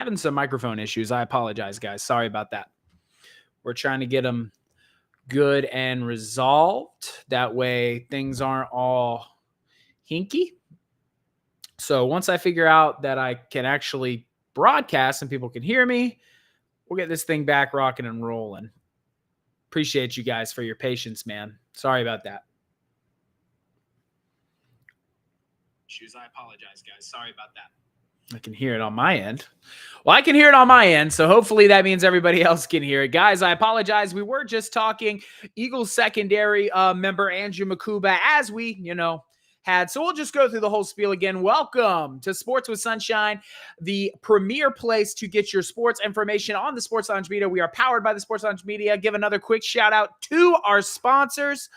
Having some microphone issues. I apologize, guys. Sorry about that. We're trying to get them good and resolved. That way things aren't all hinky. So once I figure out that I can actually broadcast and people can hear me, we'll get this thing back rocking and rolling. Appreciate you guys for your patience, man. Sorry about that. I apologize, guys. Sorry about that. I can hear it on my end. Well, I can hear it on my end, so hopefully that means everybody else can hear it. Guys, I apologize. We were just talking Eagles secondary member Andrew Mukuba as we, had. So we'll just go through the whole spiel again. Welcome to Sports with Sunshine, the premier place to get your sports information on the Sports Lounge Media. We are powered by the Sports Lounge Media. Give another quick shout out to our sponsors,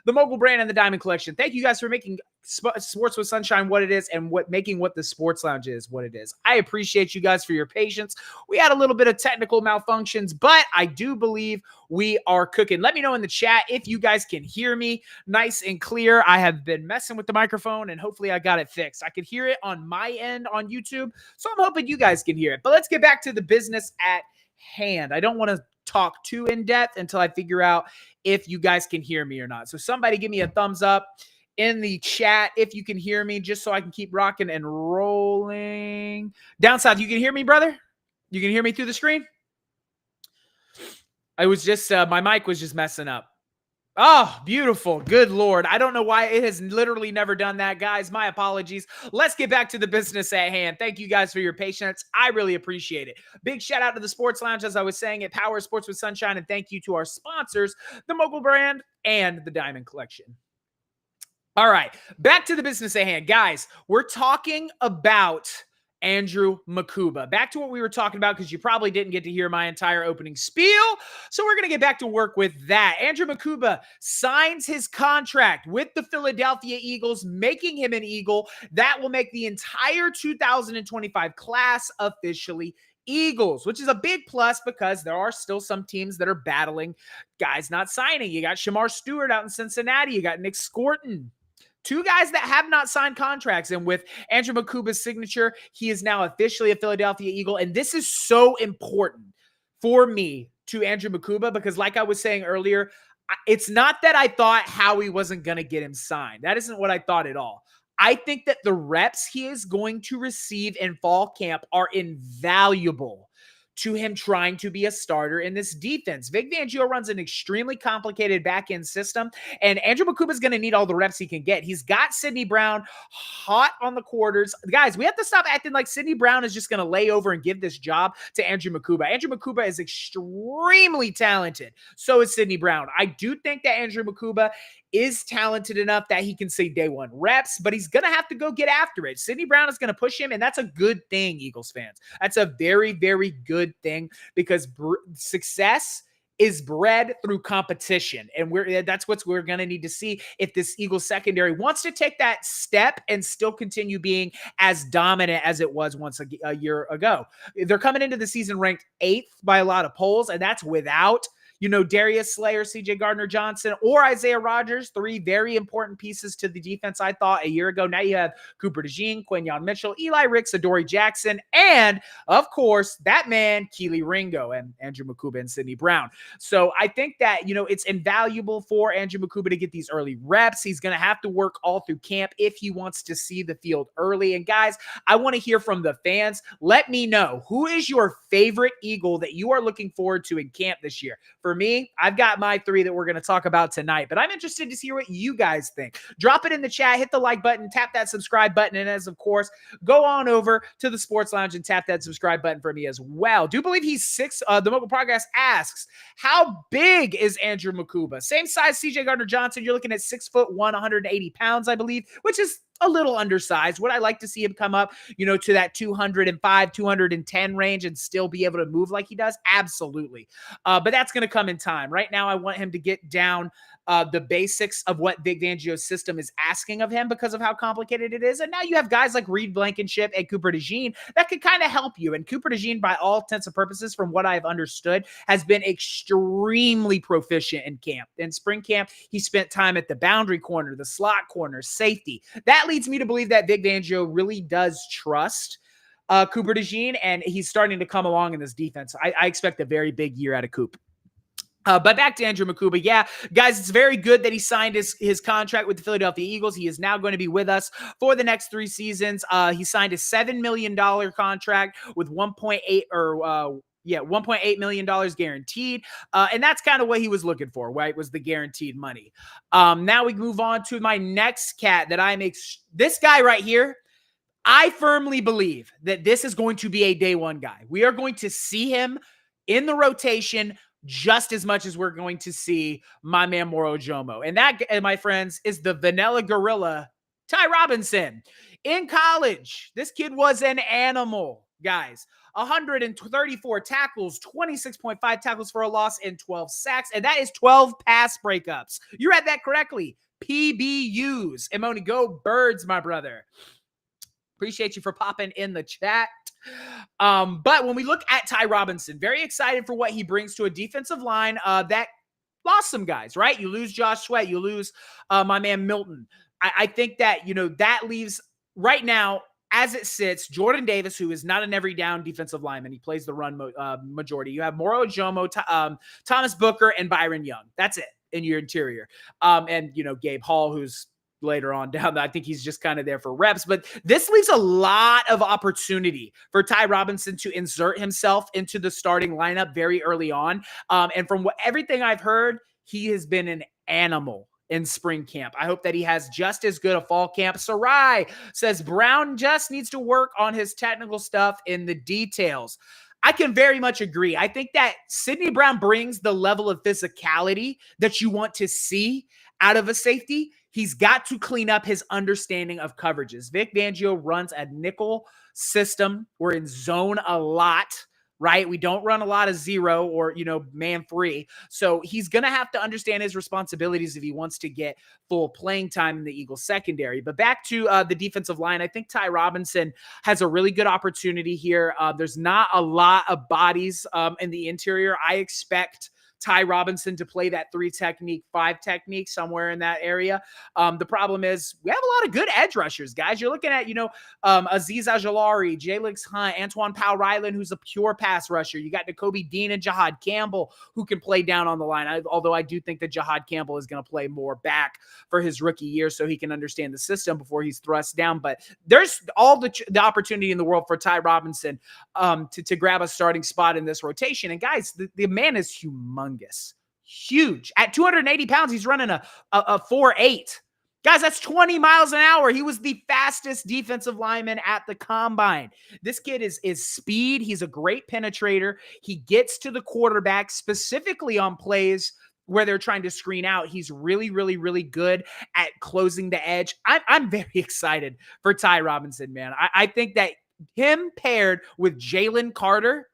the Mogul brand and the Diamond Collection. Thank you guys for making Sports with Sunshine what it is and making what the Sports Lounge is what it is. I appreciate you guys for your patience. We had a little bit of technical malfunctions, but I do believe we are cooking. Let me know in the chat if you guys can hear me nice and clear. I have been messing with the microphone and hopefully I got it fixed. I could hear it on my end on YouTube, so I'm hoping you guys can hear it. But let's get back to the business at hand. I don't want to talk too in depth until I figure out if you guys can hear me or not. So somebody give me a thumbs up in the chat if you can hear me, just so I can keep rocking and rolling. Down south, you can hear me, brother? You can hear me through the screen? I was just, my mic was just messing up. Oh, beautiful. Good Lord. I don't know why it has literally never done that, guys. My apologies. Let's get back to the business at hand. Thank you guys for your patience. I really appreciate it. Big shout out to the Sports Lounge, as I was saying, it powers Sports with Sunshine. And thank you to our sponsors, the Mogul brand and the Diamond Collection. All right, back to the business at hand. Guys, we're talking about Andrew Mukuba. Back to what we were talking about, because you probably didn't get to hear my entire opening spiel. So we're going to get back to work with that. Andrew Mukuba signs his contract with the Philadelphia Eagles, making him an Eagle. That will make the entire 2025 class officially Eagles, which is a big plus because there are still some teams that are battling guys not signing. You got Shamar Stewart out in Cincinnati. You got Nick Scorton. Two guys that have not signed contracts. And with Andrew Mukuba's signature, he is now officially a Philadelphia Eagle. And this is so important for me to Andrew Mukuba because, like I was saying earlier, it's not that I thought Howie wasn't going to get him signed. That isn't what I thought at all. I think that the reps he is going to receive in fall camp are invaluable to him trying to be a starter in this defense. Vic Fangio runs an extremely complicated back-end system, and Andrew Mukuba is going to need all the reps he can get. He's got Sidney Brown hot on the quarters. Guys, we have to stop acting like Sidney Brown is just going to lay over and give this job to Andrew Mukuba. Andrew Mukuba is extremely talented. So is Sidney Brown. I do think that Andrew Mukuba is talented enough that he can say day one reps, but he's going to have to go get after it. Sidney Brown is going to push him, and that's a good thing, Eagles fans. That's a very, very good thing because success is bred through competition, and that's what we're going to need to see if this Eagles secondary wants to take that step and still continue being as dominant as it was once a year ago. They're coming into the season ranked 8th by a lot of polls, and that's without Darius Slayer, CJ Gardner-Johnson, or Isaiah Rodgers, three very important pieces to the defense, I thought, a year ago. Now you have Cooper DeJean, Quinyon Mitchell, Eli Ricks, Adoree Jackson, and, of course, that man, Kelee Ringo, and Andrew Mukuba and Sidney Brown. So I think that, it's invaluable for Andrew Mukuba to get these early reps. He's going to have to work all through camp if he wants to see the field early. And, guys, I want to hear from the fans. Let me know, who is your favorite Eagle that you are looking forward to in camp this year? For me, I've got my 3 that we're going to talk about tonight, but I'm interested to hear what you guys think. Drop it in the chat, hit the like button, tap that subscribe button, and as of course, go on over to the Sports Lounge and tap that subscribe button for me as well. Do believe he's 6. The Mobile Progress asks, how big is Andrew Mukuba? Same size CJ Gardner-Johnson. You're looking at 6'1", 180 pounds, I believe, which is a little undersized. Would I like to see him come up, to that 205, 210 range and still be able to move like he does? Absolutely. But that's going to come in time. Right now, I want him to get down the basics of what Vic Fangio's system is asking of him because of how complicated it is. And now you have guys like Reed Blankenship and Cooper DeJean that could kind of help you. And Cooper DeJean, by all intents and purposes, from what I've understood, has been extremely proficient in camp. In spring camp, he spent time at the boundary corner, the slot corner, safety. That leads me to believe that Vic Fangio really does trust Cooper DeJean, and he's starting to come along in this defense. I expect a very big year out of Coop. But back to Andrew Mukuba. Yeah, guys, it's very good that he signed his contract with the Philadelphia Eagles. He is now going to be with us for the next 3 seasons. He signed a $7 million contract with 1.8 million dollars guaranteed. And that's kind of what he was looking for, right? Was the guaranteed money. Now we move on to my next cat that this guy right here. I firmly believe that this is going to be a day one guy. We are going to see him in the rotation just as much as we're going to see my man Moro Jomo. And that, my friends, is the Vanilla Gorilla, Ty Robinson. In college, this kid was an animal, guys. 134 tackles, 26.5 tackles for a loss, and 12 sacks. And that is 12 pass breakups. You read that correctly. PBUs. Emoni, go Birds, my brother. Appreciate you for popping in the chat. But when we look at Ty Robinson, very excited for what he brings to a defensive line that lost some guys, right? You lose Josh Sweat, you lose my man Milton. I think that, that leaves right now, as it sits, Jordan Davis, who is not an every down defensive lineman. He plays the run majority. You have Moro Jomo, Thomas Booker, and Byron Young. That's it in your interior. And, Gabe Hall, who's later on down. I think he's just kind of there for reps, but this leaves a lot of opportunity for Ty Robinson to insert himself into the starting lineup very early on. And from everything I've heard, he has been an animal in spring camp. I hope that he has just as good a fall camp. Sarai says Brown just needs to work on his technical stuff in the details. I can very much agree. I think that Sidney Brown brings the level of physicality that you want to see out of a safety. He's got to clean up his understanding of coverages. Vic Fangio runs a nickel system. We're in zone a lot, right? We don't run a lot of zero or, man free. So he's going to have to understand his responsibilities if he wants to get full playing time in the Eagles secondary. But back to the defensive line, I think Ty Robinson has a really good opportunity here. There's not a lot of bodies in the interior. I expect Ty Robinson to play that 3 technique, 5 technique, somewhere in that area. The problem is we have a lot of good edge rushers, guys. You're looking at, Azeez Ojulari, Jalix Hunt, Antoine Powell-Ryland, who's a pure pass rusher. You got Nakobe Dean and Jahad Campbell, who can play down on the line. Although I do think that Jahad Campbell is going to play more back for his rookie year so he can understand the system before he's thrust down. But there's all the opportunity in the world for Ty Robinson to grab a starting spot in this rotation. And guys, the man is humongous. Huge. At 280 pounds, he's running a 4.8. Guys, that's 20 miles an hour. He was the fastest defensive lineman at the combine. This kid is speed. He's a great penetrator. He gets to the quarterback specifically on plays where they're trying to screen out. He's really, really, really good at closing the edge. I'm very excited for Ty Robinson, man. I think that him paired with Jalen Carter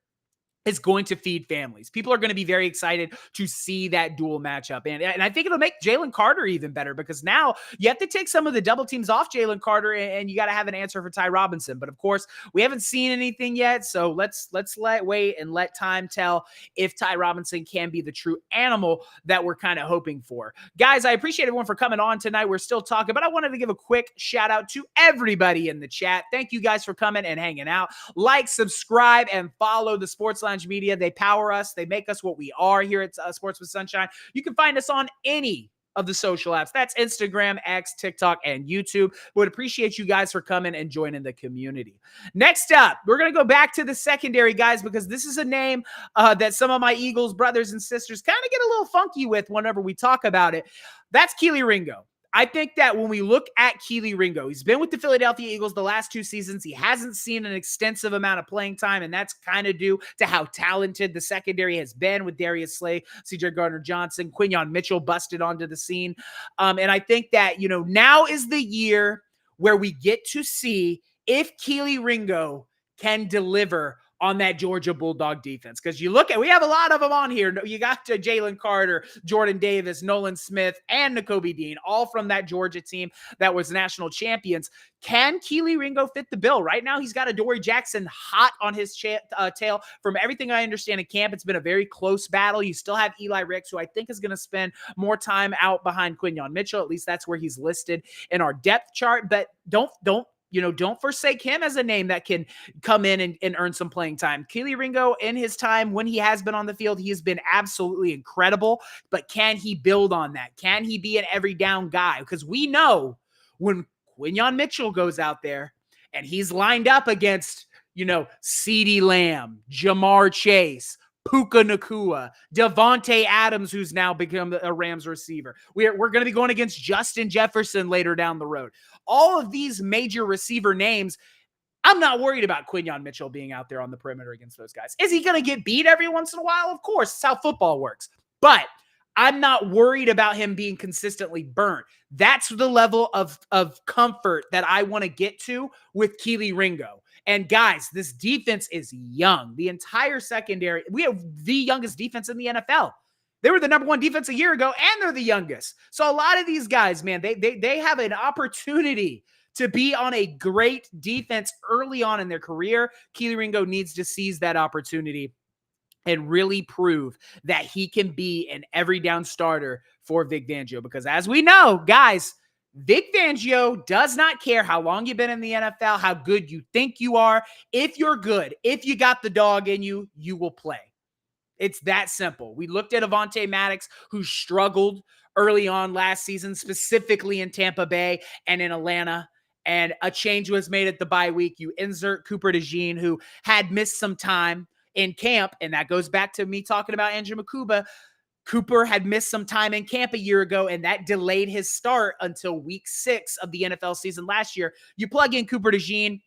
is going to feed families. People are going to be very excited to see that dual matchup. And I think it'll make Jalen Carter even better because now you have to take some of the double teams off Jalen Carter and you got to have an answer for Ty Robinson. But of course, we haven't seen anything yet. So let's wait and let time tell if Ty Robinson can be the true animal that we're kind of hoping for. Guys, I appreciate everyone for coming on tonight. We're still talking, but I wanted to give a quick shout out to everybody in the chat. Thank you guys for coming and hanging out. Like, subscribe, and follow the Sports Lounge Media. They power us. They make us what we are here at Sports with Sunshine. You can find us on any of the social apps. That's Instagram, X, TikTok, and YouTube. Would appreciate you guys for coming and joining the community. Next up, we're going to go back to the secondary, guys, because this is a name that some of my Eagles brothers and sisters kind of get a little funky with whenever we talk about it. That's Kelee Ringo. I think that when we look at Kelee Ringo, he's been with the Philadelphia Eagles the last 2 seasons. He hasn't seen an extensive amount of playing time, and that's kind of due to how talented the secondary has been with Darius Slay, CJ Gardner-Johnson, Quinyon Mitchell busted onto the scene. And I think that, now is the year where we get to see if Kelee Ringo can deliver on that Georgia Bulldog defense. Because we have a lot of them on here. You got Jalen Carter, Jordan Davis, Nolan Smith, and Nakobe Dean, all from that Georgia team that was national champions. Can Kelee Ringo fit the bill? Right now, he's got Adoree Jackson hot on his tail. From everything I understand in camp, it's been a very close battle. You still have Eli Ricks, who I think is going to spend more time out behind Quinyon Mitchell. At least that's where he's listed in our depth chart. But don't don't forsake him as a name that can come in and earn some playing time. Kelee Ringo, in his time when he has been on the field, he has been absolutely incredible. But can he build on that? Can he be an every down guy? Because we know when Quinyon Mitchell goes out there and he's lined up against, CeeDee Lamb, Jamar Chase, Puka Nacua, Devontae Adams, who's now become a Rams receiver. We're going to be going against Justin Jefferson later down the road. All of these major receiver names, I'm not worried about Quinyon Mitchell being out there on the perimeter against those guys. Is he going to get beat every once in a while? Of course, it's how football works. But I'm not worried about him being consistently burnt. That's the level of comfort that I want to get to with Kelee Ringo. And guys, this defense is young. The entire secondary, we have the youngest defense in the NFL. They were the number one defense a year ago, and they're the youngest. So a lot of these guys, man, they have an opportunity to be on a great defense early on in their career. Kelee Ringo needs to seize that opportunity and really prove that he can be an every down starter for Vic Fangio. Because as we know, guys, Vic Fangio does not care how long you've been in the NFL, how good you think you are. If you're good, if you got the dog in you, you will play. It's that simple. We looked at Avonte Maddox, who struggled early on last season, specifically in Tampa Bay and in Atlanta. And a change was made at the bye week. You insert Cooper DeJean, who had missed some time in camp. And that goes back to me talking about Andrew Mukuba. Cooper had missed some time in camp a year ago, and that delayed his start until week 6 of the NFL season last year. You plug in Cooper DeJean,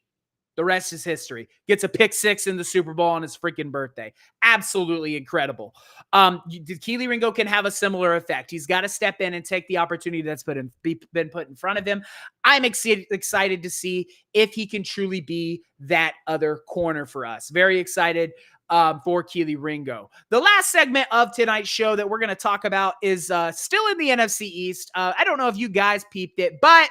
the rest is history. Gets a pick 6 in the Super Bowl on his freaking birthday. Absolutely incredible. Kelee Ringo can have a similar effect. He's got to step in and take the opportunity that's been put in front of him. I'm excited to see if he can truly be that other corner for us. Very excited for Kelee Ringo. The last segment of tonight's show that we're going to talk about is still in the NFC East. I don't know if you guys peeped it, but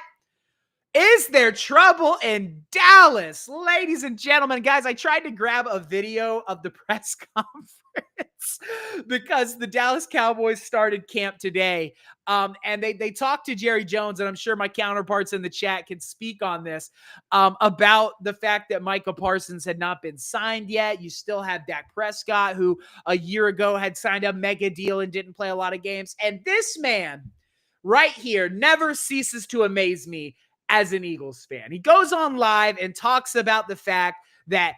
is there trouble in Dallas? Ladies and gentlemen, guys, I tried to grab a video of the press conference because the Dallas Cowboys started camp today. And they talked to Jerry Jones, and I'm sure my counterparts in the chat can speak on this, about the fact that Micah Parsons had not been signed yet. You still have Dak Prescott, who a year ago had signed a mega deal and didn't play a lot of games. And this man right here never ceases to amaze me as an Eagles fan. He goes on live and talks about the fact that,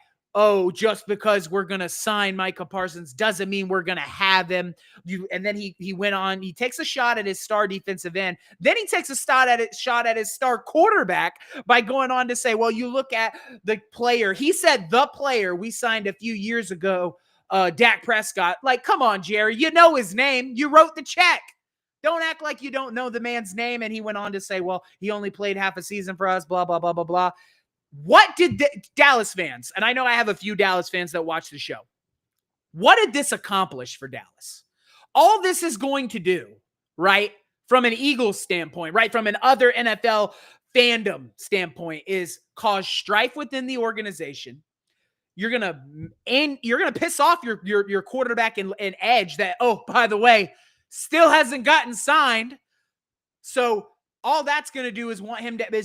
just because we're going to sign Micah Parsons doesn't mean we're going to have him. And then he went on, he takes a shot at his star defensive end. Then he takes a shot at his star quarterback by going on to say, well, you look at the player. He said the player we signed a few years ago, Dak Prescott. Like, come on, Jerry, you know his name. You wrote the check. Don't act like you don't know the man's name. And he went on to say, well, he only played half a season for us, blah, blah, blah, blah, blah. What did Dallas fans, and I know I have a few Dallas fans that watch the show, what did this accomplish for Dallas? All this is going to do, right, from an Eagles standpoint, right, from an other NFL fandom standpoint, is cause strife within the organization. You're gonna piss off your quarterback and edge that, by the way, still hasn't gotten signed. So all that's going to do is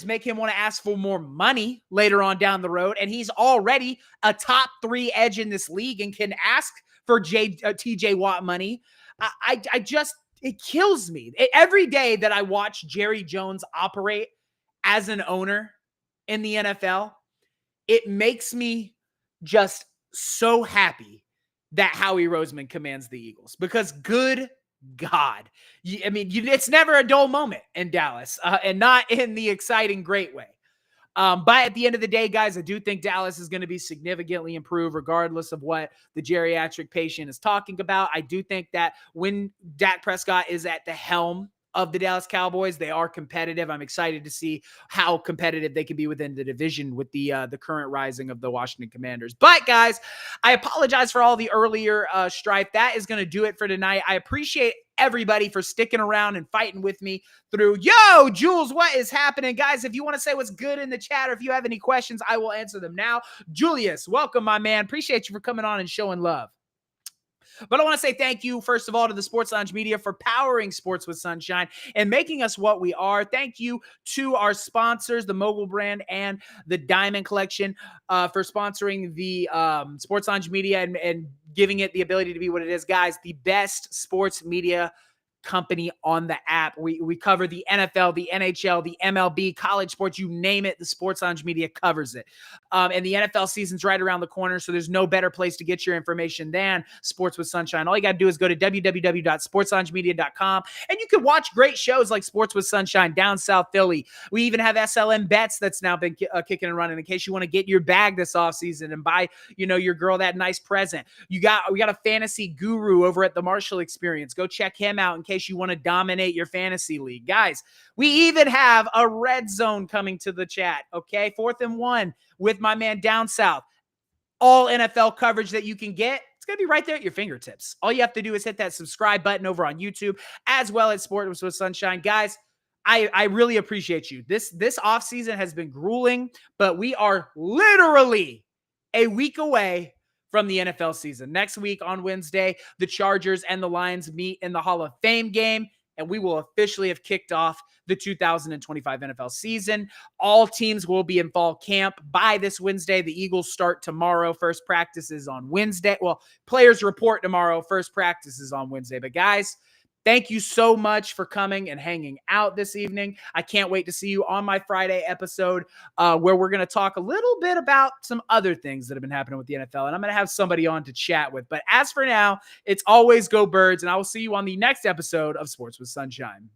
make him want to ask for more money later on down the road. And he's already a top 3 edge in this league and can ask for TJ Watt money. It kills me. Every day that I watch Jerry Jones operate as an owner in the NFL, it makes me just so happy that Howie Roseman commands the Eagles, because good God, it's never a dull moment in Dallas, and not in the exciting, great way. But at the end of the day, guys, I do think Dallas is going to be significantly improved regardless of what the geriatric patient is talking about. I do think that when Dak Prescott is at the helm of the Dallas Cowboys, they are competitive. I'm excited to see how competitive they can be within the division with the current rising of the Washington Commanders. But guys, I apologize for all the earlier strife. That is going to do it for tonight. I appreciate everybody for sticking around and fighting with me through. Yo, Jules, what is happening? Guys, if you want to say what's good in the chat, or if you have any questions, I will answer them now. Julius, welcome, my man. Appreciate you for coming on and showing love. But I want to say thank you, first of all, to the Sports Lounge Media for powering Sports with Sunshine and making us what we are. Thank you to our sponsors, the Mogul brand and the Diamond Collection, for sponsoring the Sports Lounge Media and giving it the ability to be what it is. Guys, the best sports media company on the app. We cover the NFL, the NHL, the MLB, college sports, you name it, the Sports Lounge Media covers it. And the NFL season's right around the corner, so there's no better place to get your information than Sports with Sunshine. All you got to do is go to www.sportsloungemedia.com, and you can watch great shows like Sports with Sunshine, Down South Philly. We even have SLM Bets that's now been kicking and running in case you want to get your bag this offseason and buy, your girl that nice present. We got a fantasy guru over at the Marshall Experience. Go check him out in case you want to dominate your fantasy league. Guys, we even have a red zone coming to the chat, okay? 4th and 1 with my man Down South. All NFL coverage that you can get, it's going to be right there at your fingertips. All you have to do is hit that subscribe button over on YouTube, as well as Sports with Sunshine. Guys, I really appreciate you. This offseason has been grueling, but we are literally a week away from the NFL season. Next week on Wednesday, the Chargers and the Lions meet in the Hall of Fame game, and we will officially have kicked off the 2025 NFL season. All teams will be in fall camp by this Wednesday. The Eagles start tomorrow. First practice is on Wednesday. Well, players report tomorrow. First practice is on Wednesday. But guys, thank you so much for coming and hanging out this evening. I can't wait to see you on my Friday episode where we're going to talk a little bit about some other things that have been happening with the NFL, and I'm going to have somebody on to chat with. But as for now, it's always go Birds, and I will see you on the next episode of Sports with Sunshine.